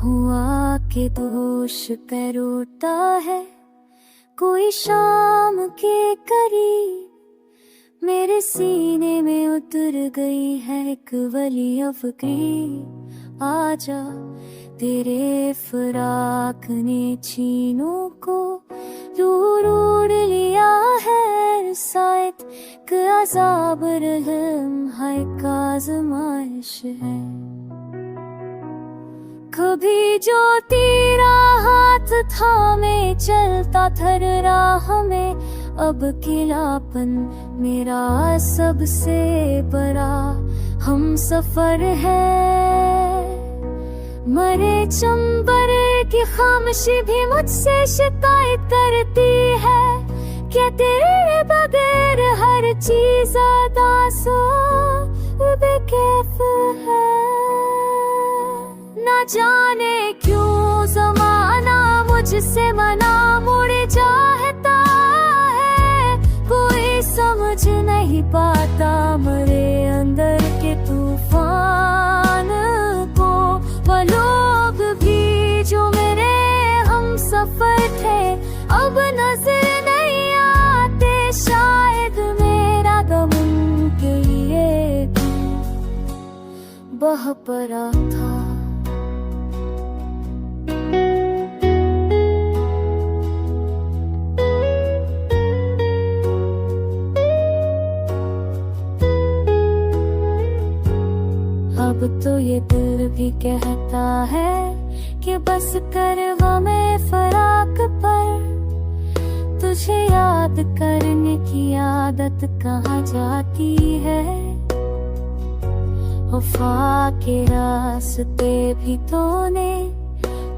हुआ के दोष पे रोता है कोई शाम के करीब, मेरे सीने में उतर गई है एक वली अफ़कीर। आजा तेरे फराक ने छीनों को दूर उड़ लिया है, सायद के अज़ाब रहम है का आज़माइश है। कभी जो तेरा हाथ थामे चलता थर राह में, अब अकेलापन मेरा सबसे बड़ा हम सफर है। मरे चंबर की खामोशी भी मुझसे शिकायत करती है कि तेरे बगैर हर चीज अदासो बेकैफ है। ना जाने क्यों ज़माना मुझसे मना मुड़ चाहता है, कोई समझ नहीं पाता मेरे अंदर के तूफान को। वो लोग भी जो मेरे हम सफर थे अब नजर नहीं आते, शायद मेरा गम उनके लिए बह पड़ा था। अब तो ये दिल भी कहता है कि बस कर हमें फराक पर, तुझे याद करने की आदत कहाँ जाती है। वफा के रास्ते भी तूने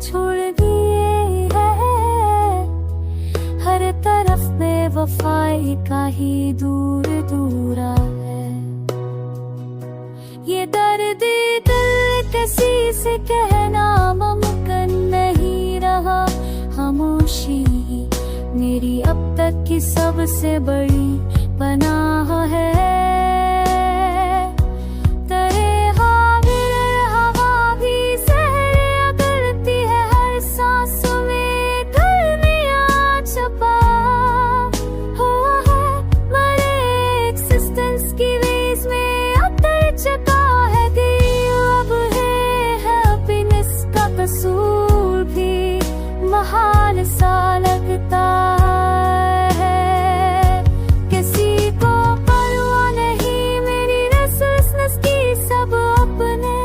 छोड़ दिए हैं, हर तरफ में वफाई का ही दूर दूरा है। ये दर्द दिल किसी से कहना मुमकिन नहीं रहा, खामोशी मेरी अब तक की सबसे बड़ी पनाह है। तेरे हाविर हवा भी सहरिया करती है, हर सांस में गर्मियाँ छपा हुआ है। मेरे एक्सिस्टेंस की वेज में उतर चुका है, अब है हैप्पीनेस का कसूर भी महाल सा लगता है। किसी को परवाह नहीं मेरी रेस्टलेसनेस की, सब अपने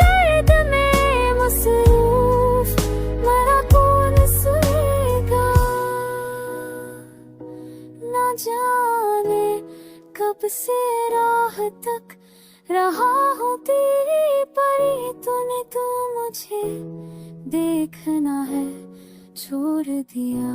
दर्द में मसरूफ, मेरा कौन सुनेगा। ना जाने कब से राह तक रहा हूँ तेरी परी, तूने तो मुझे देखना है छोड़ दिया।